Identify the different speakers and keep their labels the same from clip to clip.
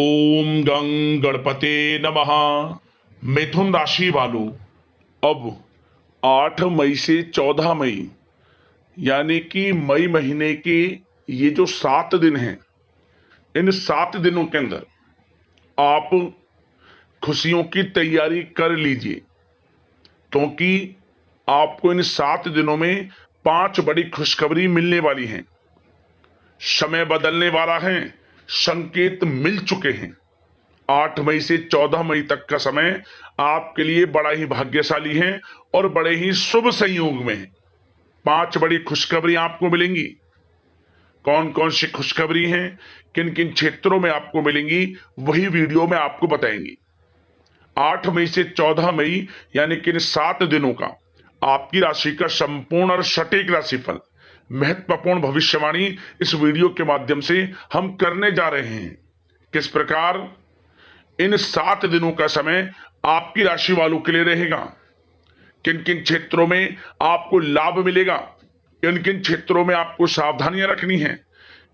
Speaker 1: ओम गं गणपते नमः। मिथुन राशि वालों, अब 8 मई से 14 मई यानी कि मई महीने के ये जो 7 दिन हैं, इन 7 दिनों के अंदर आप खुशियों की तैयारी कर लीजिए, क्योंकि आपको इन 7 दिनों में 5 बड़ी खुशखबरी मिलने वाली हैं। समय बदलने वाला है, संकेत मिल चुके हैं। 8 मई से 14 मई तक का समय आपके लिए बड़ा ही भाग्यशाली है और बड़े ही शुभ संयोग में है। 5 बड़ी खुशखबरी आपको मिलेंगी। कौन कौन सी खुशखबरी हैं, किन किन क्षेत्रों में आपको मिलेंगी, वही वीडियो में आपको बताएंगे। 8 मई से 14 मई यानी कि इन 7 दिनों का आपकी राशि का संपूर्ण और सटीक राशिफल, महत्वपूर्ण भविष्यवाणी इस वीडियो के माध्यम से हम करने जा रहे हैं। किस प्रकार इन 7 दिनों का समय आपकी राशि वालों के लिए रहेगा, किन किन क्षेत्रों में आपको लाभ मिलेगा, किन किन क्षेत्रों में आपको सावधानियां रखनी है।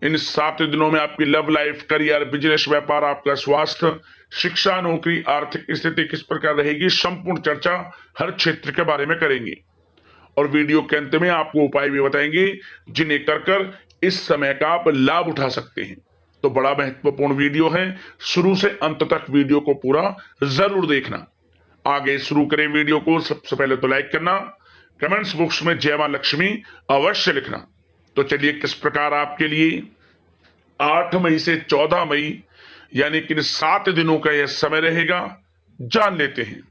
Speaker 1: इन 7 दिनों में आपकी लव लाइफ, करियर, बिजनेस, व्यापार, आपका स्वास्थ्य, शिक्षा, नौकरी, आर्थिक स्थिति किस प्रकार रहेगी, संपूर्ण चर्चा हर क्षेत्र के बारे में करेंगे। और वीडियो के अंत में आपको उपाय भी बताएंगे जिन्हें कर इस समय का आप लाभ उठा सकते हैं। तो बड़ा महत्वपूर्ण वीडियो है, शुरू से अंत तक वीडियो को पूरा जरूर देखना। आगे शुरू करें वीडियो को। सबसे पहले तो लाइक करना, कमेंट्स बॉक्स में जय मां लक्ष्मी अवश्य लिखना। तो चलिए, किस प्रकार आपके लिए 8 मई से 14 मई यानी कि 7 दिनों का यह समय रहेगा, जान लेते हैं।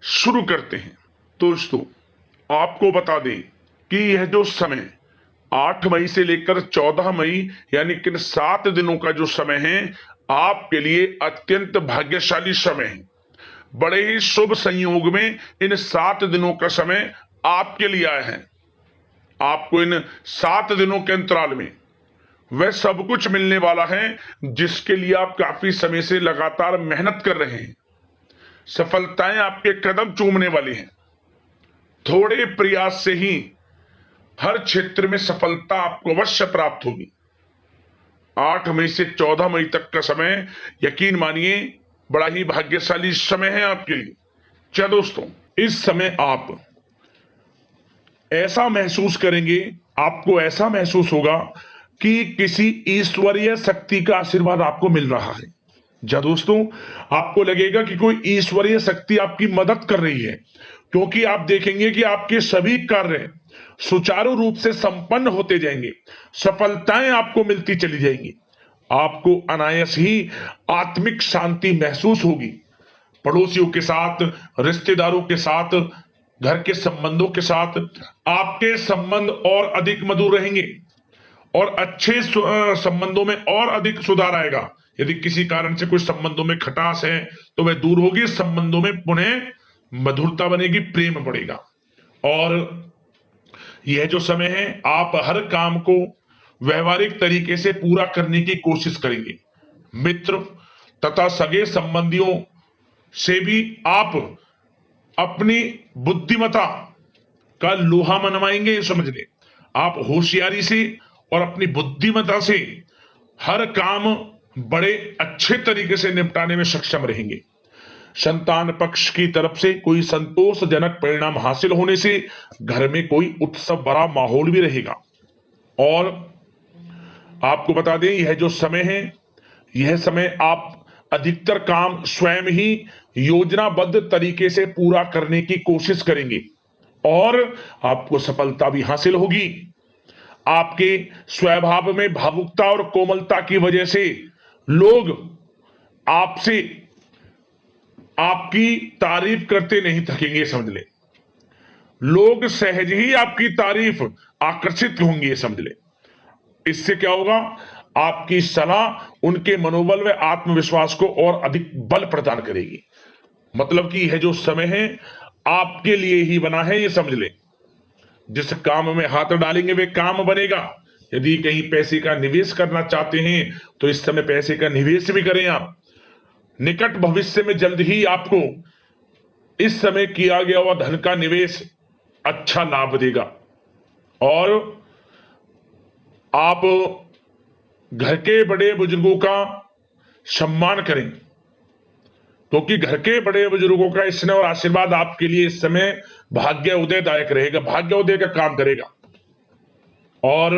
Speaker 1: शुरू करते हैं। दोस्तों, आपको बता दें कि यह जो समय 8 मई से लेकर 14 मई यानी कि 7 दिनों का जो समय है, आपके लिए अत्यंत भाग्यशाली समय है। बड़े ही शुभ संयोग में इन 7 दिनों का समय आपके लिए आया है। आपको इन 7 दिनों के अंतराल में वह सब कुछ मिलने वाला है जिसके लिए आप काफी समय से लगातार मेहनत कर रहे हैं। सफलताएं आपके कदम चूमने वाली हैं। थोड़े प्रयास से ही हर क्षेत्र में सफलता आपको अवश्य प्राप्त होगी। 8 मई से 14 मई तक का समय, यकीन मानिए, बड़ा ही भाग्यशाली समय है आपके लिए। क्या दोस्तों, इस समय आप ऐसा महसूस करेंगे, आपको ऐसा महसूस होगा कि किसी ईश्वरीय शक्ति का आशीर्वाद आपको मिल रहा है। जा दोस्तों, आपको लगेगा कि कोई ईश्वरीय शक्ति आपकी मदद कर रही है, क्योंकि आप देखेंगे कि आपके सभी कार्य सुचारू रूप से संपन्न होते जाएंगे। सफलताएं आपको मिलती चली जाएंगी। आपको अनायास ही आत्मिक शांति महसूस होगी। पड़ोसियों के साथ, रिश्तेदारों के साथ, घर के संबंधों के साथ आपके संबंध और अधिक मधुर रहेंगे और अच्छे संबंधों में और अधिक सुधार आएगा। यदि किसी कारण से कुछ संबंधों में खटास है तो वह दूर होगी, संबंधों में पुनः मधुरता बनेगी, प्रेम बढ़ेगा। और यह जो समय है, आप हर काम को व्यवहारिक तरीके से पूरा करने की कोशिश करेंगे। मित्र तथा सगे संबंधियों से भी आप अपनी बुद्धिमत्ता का लोहा मनवाएंगे। समझ ले, आप होशियारी से और अपनी बुद्धिमत्ता से हर काम बड़े अच्छे तरीके से निपटाने में सक्षम रहेंगे। संतान पक्ष की तरफ से कोई संतोषजनक परिणाम हासिल होने से घर में कोई उत्सव भरा माहौल भी रहेगा। और आपको बता दें, यह जो समय है, यह समय आप अधिकतर काम स्वयं ही योजनाबद्ध तरीके से पूरा करने की कोशिश करेंगे और आपको सफलता भी हासिल होगी। आपके स्वभाव में भावुकता और कोमलता की वजह से लोग आपसे आपकी तारीफ करते नहीं थकेंगे। समझ ले, लोग सहज ही आपकी तारीफ आकर्षित होंगे। समझ ले, इससे क्या होगा, आपकी सलाह उनके मनोबल व आत्मविश्वास को और अधिक बल प्रदान करेगी। मतलब कि यह जो समय है आपके लिए ही बना है, ये समझ ले। जिस काम में हाथ डालेंगे वे काम बनेगा। यदि कहीं पैसे का निवेश करना चाहते हैं तो इस समय पैसे का निवेश भी करें आप। निकट भविष्य में जल्द ही आपको इस समय किया गया हुआ धन का निवेश अच्छा लाभ देगा और आप घर के बड़े बुजुर्गों का सम्मान करें, क्योंकि घर के बड़े बुजुर्गों का स्नेह और आशीर्वाद आपके लिए इस समय भाग्य उदयदायक रहेगा, भाग्य उदय का काम करेगा। और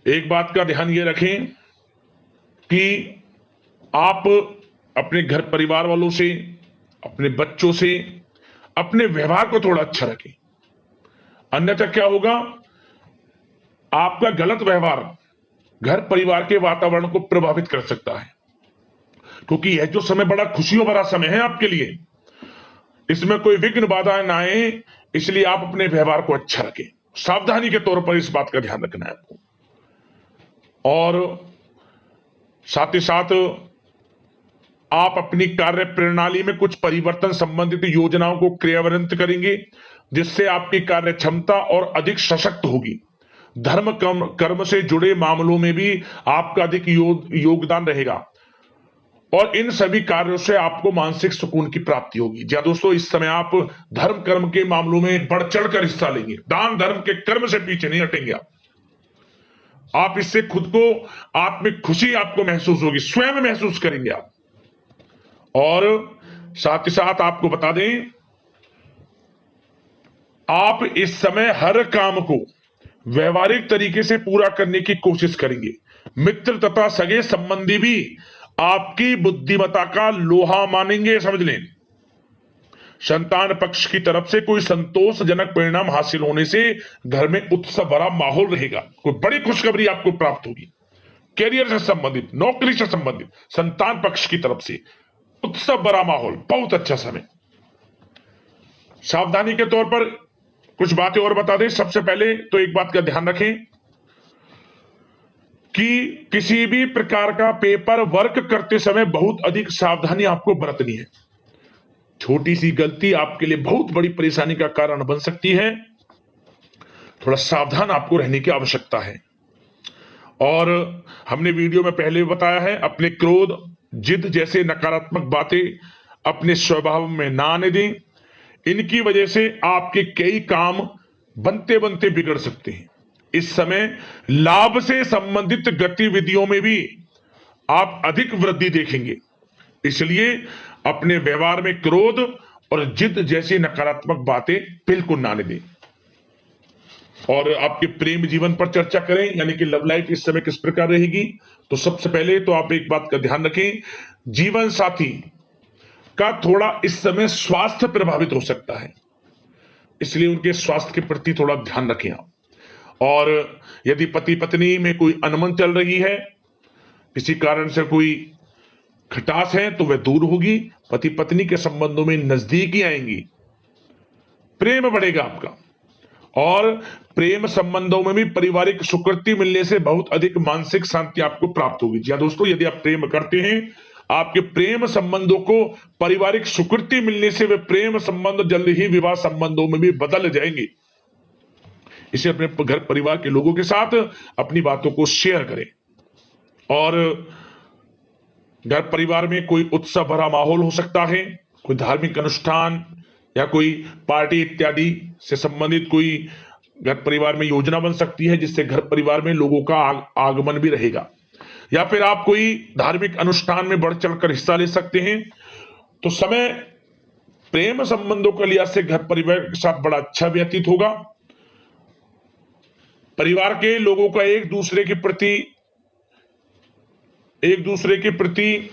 Speaker 1: एक बात का ध्यान ये रखें कि आप अपने घर परिवार वालों से, अपने बच्चों से अपने व्यवहार को थोड़ा अच्छा रखें, अन्यथा क्या होगा, आपका गलत व्यवहार घर परिवार के वातावरण को प्रभावित कर सकता है। क्योंकि यह जो समय बड़ा खुशियों भरा समय है आपके लिए, इसमें कोई विघ्न बाधा ना आए, इसलिए आप अपने व्यवहार को अच्छा रखें। सावधानी के तौर पर इस बात का ध्यान रखना है आपको। और साथ ही साथ आप अपनी कार्य प्रणाली में कुछ परिवर्तन संबंधित योजनाओं को क्रियान्वित करेंगे, जिससे आपकी कार्य क्षमता और अधिक सशक्त होगी। धर्म कर्म से जुड़े मामलों में भी आपका अधिक योगदान रहेगा और इन सभी कार्यों से आपको मानसिक सुकून की प्राप्ति होगी। जी दोस्तों, इस समय आप धर्म कर्म के मामलों में बढ़ चढ़कर हिस्सा लेंगे, दान धर्म के कर्म से पीछे नहीं हटेंगे आप इससे खुद को आत्मिक खुशी आपको महसूस होगी, स्वयं महसूस करेंगे आप। और साथ ही साथ आपको बता दें, आप इस समय हर काम को व्यवहारिक तरीके से पूरा करने की कोशिश करेंगे। मित्र तथा सगे संबंधी भी आपकी बुद्धिमत्ता का लोहा मानेंगे, समझ लें। संतान पक्ष की तरफ से कोई संतोषजनक परिणाम हासिल होने से घर में उत्सव भरा माहौल रहेगा। कोई बड़ी खुशखबरी आपको प्राप्त होगी, कैरियर से संबंधित, नौकरी से संबंधित, संतान पक्ष की तरफ से उत्सव भरा माहौल, बहुत अच्छा समय। सावधानी के तौर पर कुछ बातें और बता दें। सबसे पहले तो एक बात का ध्यान रखें कि किसी भी प्रकार का पेपर वर्क करते समय बहुत अधिक सावधानी आपको बरतनी है। छोटी सी गलती आपके लिए बहुत बड़ी परेशानी का कारण बन सकती है, थोड़ा सावधान आपको रहने की आवश्यकता है। और हमने वीडियो में पहले भी बताया है, अपने क्रोध, जिद जैसे नकारात्मक बातें अपने स्वभाव में ना आने दें। इनकी वजह से आपके कई काम बनते बनते बिगड़ सकते हैं। इस समय लाभ से संबंधित गतिविधियों में भी आप अधिक वृद्धि देखेंगे, इसलिए अपने व्यवहार में क्रोध और जिद जैसी नकारात्मक बातें बिल्कुल ना आने दें। और आपके प्रेम जीवन पर चर्चा करें, यानी कि लव लाइफ इस समय किस प्रकार रहेगी। तो सबसे पहले तो आप एक बात का ध्यान रखें, जीवन साथी का थोड़ा इस समय स्वास्थ्य प्रभावित हो सकता है, इसलिए उनके स्वास्थ्य के प्रति थोड़ा ध्यान रखें आप। और यदि पति पत्नी में कोई अनबन चल रही है, किसी कारण से कोई खटास है, तो वह दूर होगी। पति पत्नी के संबंधों में नजदीकी आएंगी, प्रेम बढ़ेगा आपका। और प्रेम संबंधों में भी पारिवारिक स्वीकृति मिलने से बहुत अधिक मानसिक शांति आपको प्राप्त होगी। जी दोस्तों, यदि आप प्रेम करते हैं, आपके प्रेम संबंधों को पारिवारिक स्वीकृति मिलने से वे प्रेम संबंध जल्द ही विवाह संबंधों में भी बदल जाएंगे। इसे अपने घर परिवार के लोगों के साथ अपनी बातों को शेयर करें। और घर परिवार में कोई उत्सव भरा माहौल हो सकता है, कोई धार्मिक अनुष्ठान या कोई पार्टी इत्यादि से संबंधित कोई घर परिवार में योजना बन सकती है, जिससे घर परिवार में लोगों का आगमन भी रहेगा। या फिर आप कोई धार्मिक अनुष्ठान में बढ़ चढ़कर हिस्सा ले सकते हैं। तो समय प्रेम संबंधों के लिहाज से घर परिवार के साथ बड़ा अच्छा व्यतीत होगा। परिवार के लोगों का एक दूसरे के प्रति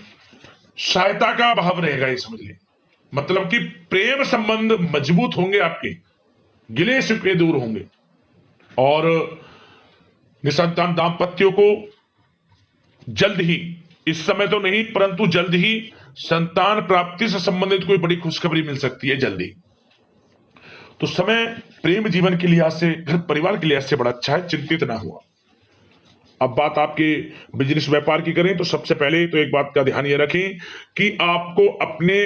Speaker 1: सहायता का भाव रहेगा, ये समझ लें। मतलब कि प्रेम संबंध मजबूत होंगे, आपके गिले शिकवे दूर होंगे। और निसंतान दाम्पत्यों को जल्द ही, इस समय तो नहीं परंतु जल्द ही संतान प्राप्ति से संबंधित कोई बड़ी खुशखबरी मिल सकती है जल्दी। तो समय प्रेम जीवन के लिहाज से, घर परिवार के लिहाज से बड़ा अच्छा है, चिंतित ना हुआ। अब बात आपके बिजनेस व्यापार की करें, तो सबसे पहले तो एक बात का ध्यान यह रखें कि आपको अपने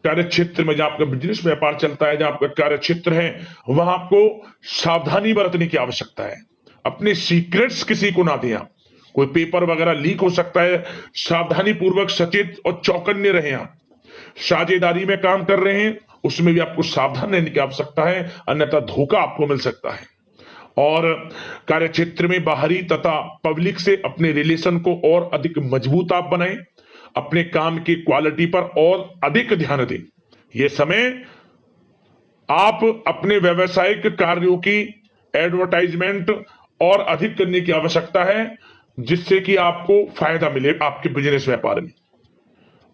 Speaker 1: कार्य क्षेत्र में, जहां आपका बिजनेस व्यापार चलता है, जहां आपका कार्य क्षेत्र है, वहां आपको सावधानी बरतने की आवश्यकता है। अपने सीक्रेट्स किसी को ना दें आप। कोई पेपर वगैरह लीक हो सकता है, सावधानी पूर्वक सचेत और चौकन्ने रहें आप। साझेदारी में काम कर रहे हैं, उसमें भी आपको सावधान रहने की आवश्यकता है, अन्यथा धोखा आपको मिल सकता है। और कार्य क्षेत्र में बाहरी तथा पब्लिक से अपने रिलेशन को और अधिक मजबूत आप बनाएं। अपने काम की क्वालिटी पर और अधिक ध्यान दें। यह समय आप अपने व्यवसायिक कार्यों की एडवर्टाइजमेंट और अधिक करने की आवश्यकता है, जिससे कि आपको फायदा मिले आपके बिजनेस व्यापार में।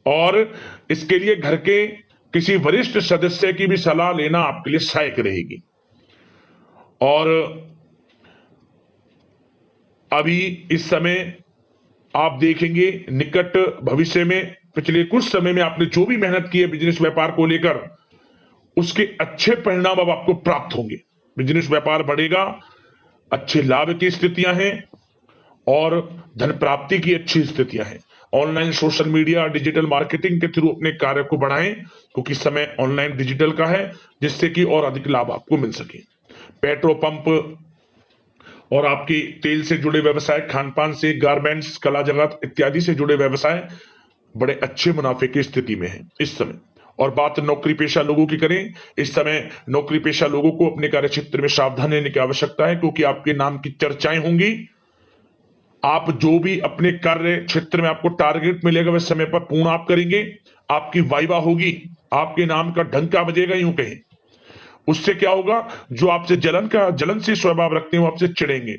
Speaker 1: और इसके लिए घर के किसी वरिष्ठ सदस्य की भी सलाह लेना आपके लिए सहायक रहेगी। और अभी इस समय आप देखेंगे निकट भविष्य में, पिछले कुछ समय में आपने जो भी मेहनत की है बिजनेस व्यापार को लेकर, उसके अच्छे परिणाम अब आपको प्राप्त होंगे। बिजनेस व्यापार बढ़ेगा, अच्छे लाभ की स्थितियां हैं और धन प्राप्ति की अच्छी स्थितियां हैं। Online social media digital marketing के थ्रू अपने कार्य को बढ़ाएं, क्योंकि समय ऑनलाइन डिजिटल का है, जिससे कि और अधिक लाभ आपको मिल सके। पेट्रोल पंप और आपकी तेल से जुड़े व्यवसाय, खान पान से, गारमेंट्स, कला जगत इत्यादि से जुड़े व्यवसाय बड़े अच्छे मुनाफे की स्थिति में है इस समय। और बात नौकरी पेशा लोगों की करें, इस समय नौकरी पेशा लोगों को अपने कार्य क्षेत्र में सावधान रहने की आवश्यकता है, क्योंकि आपके नाम की चर्चाएं होंगी। आप जो भी अपने कार्य क्षेत्र में आपको टारगेट मिलेगा वह समय पर पूर्ण आप करेंगे। आपकी वाइवा होगी, आपके नाम का डंका बजेगा, यूं कहें। उससे क्या होगा, जो आपसे जलनशील स्वभाव रखते हैं वो आपसे चिढ़ेंगे,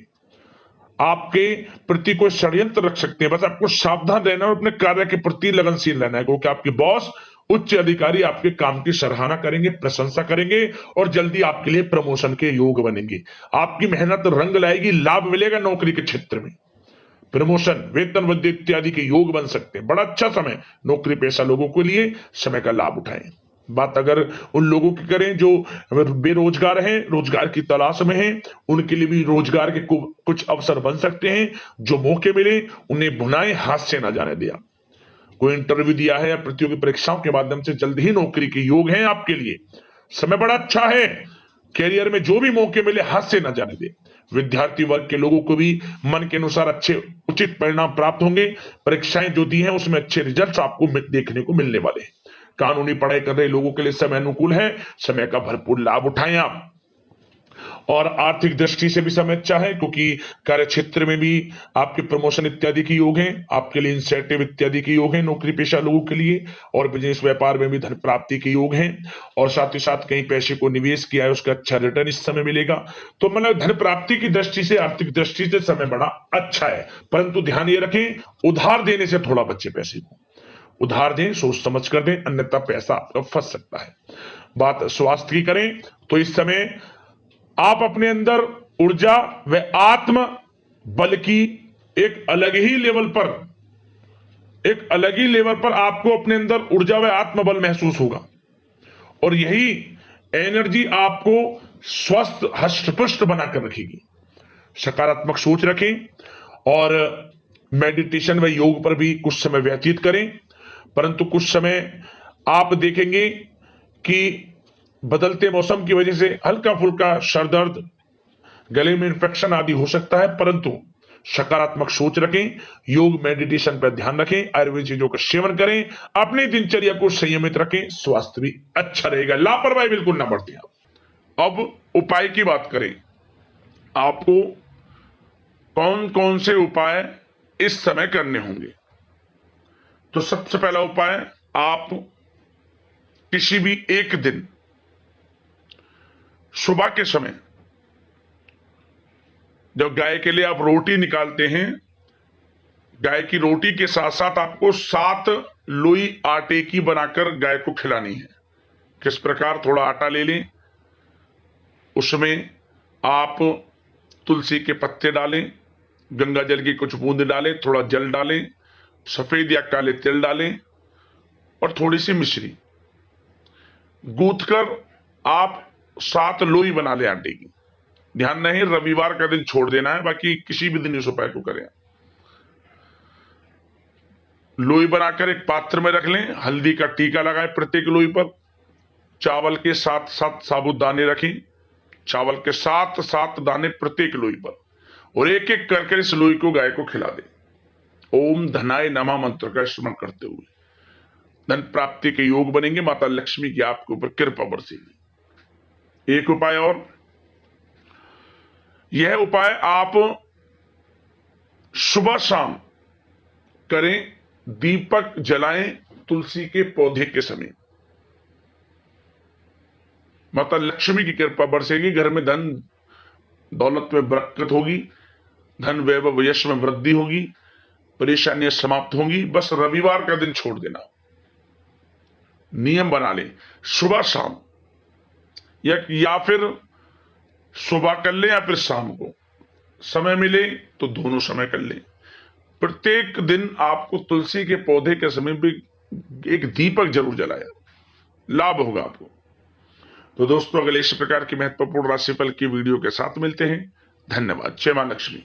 Speaker 1: आपके प्रति कोई षड्यंत्र रख सकते हैं। बस आपको सावधान रहना और अपने कार्य के प्रति लगनशील रहना है, क्योंकि आपके बॉस उच्च अधिकारी आपके काम की सराहना करेंगे, प्रशंसा करेंगे और जल्दी आपके लिए प्रमोशन के योग बनेंगे। आपकी मेहनत रंग लाएगी, लाभ मिलेगा नौकरी के क्षेत्र में, प्रमोशन, वेतन वृद्धि इत्यादि के योग बन सकते हैं। बड़ा अच्छा समय नौकरी पेशा लोगों के लिए, समय का लाभ उठाएं। बात अगर उन लोगों की करें जो बेरोजगार हैं, रोजगार की तलाश में हैं, उनके लिए भी रोजगार के कुछ अवसर बन सकते हैं। जो मौके मिले उन्हें भुनाएं, हाथ से ना जाने दिया। कोई इंटरव्यू दिया है या प्रतियोगी परीक्षाओं के माध्यम से जल्द ही नौकरी के योग हैं आपके लिए, समय बड़ा अच्छा है। कैरियर में जो भी मौके मिले हाथ से न जाने दे। विद्यार्थी वर्ग के लोगों को भी मन के अनुसार अच्छे उचित परिणाम प्राप्त होंगे। परीक्षाएं जो दी हैं उसमें अच्छे रिजल्ट्स आपको देखने को मिलने वाले हैं। कानूनी पढ़ाई कर रहे लोगों के लिए समय अनुकूल है, समय का भरपूर लाभ उठाएं आप। और आर्थिक दृष्टि से भी समय अच्छा है, क्योंकि कार्य क्षेत्र में भी आपके प्रमोशन इत्यादि के योग हैं, आपके लिए इंसेंटिव इत्यादि के योग हैं नौकरी पेशा लोगों के लिए। और बिजनेस व्यापार में भी धन प्राप्ति के योग हैं, और साथ ही साथ कहीं पैसे को निवेश किया है उसका अच्छा रिटर्न इस समय मिलेगा। तो मतलब धन प्राप्ति की दृष्टि से, आर्थिक दृष्टि से समय बड़ा अच्छा है। परंतु ध्यान ये रखें, उधार देने से थोड़ा बचे। पैसे को उधार दें, सोच समझ कर दें, अन्यथा पैसा आपका फंस सकता है। बात स्वास्थ्य की करें तो इस समय आप अपने अंदर ऊर्जा व आत्म बल की एक अलग ही लेवल पर आपको अपने अंदर ऊर्जा व आत्म बल महसूस होगा। और यही एनर्जी आपको स्वस्थ हष्ट-पुष्ट बनाकर रखेगी। सकारात्मक सोच रखें और मेडिटेशन व योग पर भी कुछ समय व्यतीत करें। परंतु कुछ समय आप देखेंगे कि बदलते मौसम की वजह से हल्का फुल्का सर दर्द, गले में इंफेक्शन आदि हो सकता है, परंतु सकारात्मक सोच रखें, योग मेडिटेशन पर ध्यान रखें, आयुर्वेद चीजों का सेवन करें, अपनी दिनचर्या को संयमित रखें, स्वास्थ्य भी अच्छा रहेगा। लापरवाही बिल्कुल ना बरतें। अब उपाय की बात करें, आपको कौन कौन से उपाय इस समय करने होंगे। तो सबसे पहला उपाय, आप किसी भी एक दिन सुबह के समय जब गाय के लिए आप रोटी निकालते हैं, गाय की रोटी के साथ साथ आपको 7 लोई आटे की बनाकर गाय को खिलानी है। किस प्रकार, थोड़ा आटा ले लें, उसमें आप तुलसी के पत्ते डालें, गंगा जल की कुछ बूंद डालें, थोड़ा जल डालें, सफेद या काले तिल डालें और थोड़ी सी मिश्री गूंथकर आप 7 लोई बना लें आटे की। ध्यान नहीं, रविवार का दिन छोड़ देना है, बाकी किसी भी दिन इस उपाय को करें। लोई बनाकर एक पात्र में रख लें, हल्दी का टीका लगाएं प्रत्येक लोई पर, चावल के 7-7 साबुदाने रखें, चावल के 7-7 दाने प्रत्येक लोई पर, और एक एक करके इस लोई को गाय को खिला दें। ओम धनाय नमः मंत्र का स्मरण करते हुए धन प्राप्ति के योग बनेंगे। माता लक्ष्मी की आपके ऊपर कृपा बरसेगी। एक उपाय और, यह उपाय आप सुबह शाम करें, दीपक जलाएं तुलसी के पौधे के समीप। माता लक्ष्मी की कृपा बरसेगी, घर में धन दौलत में बरकत होगी, धन वैभव यश में वृद्धि होगी, परेशानियां समाप्त होंगी। बस रविवार का दिन छोड़ देना, नियम बना ले, सुबह शाम या फिर सुबह कर ले या फिर शाम को, समय मिले तो दोनों समय कर ले। प्रत्येक दिन आपको तुलसी के पौधे के समीप भी एक दीपक जरूर जलाया, लाभ होगा आपको। तो दोस्तों, अगले इस प्रकार की महत्वपूर्ण राशिफल की वीडियो के साथ मिलते हैं। धन्यवाद। जय मां लक्ष्मी।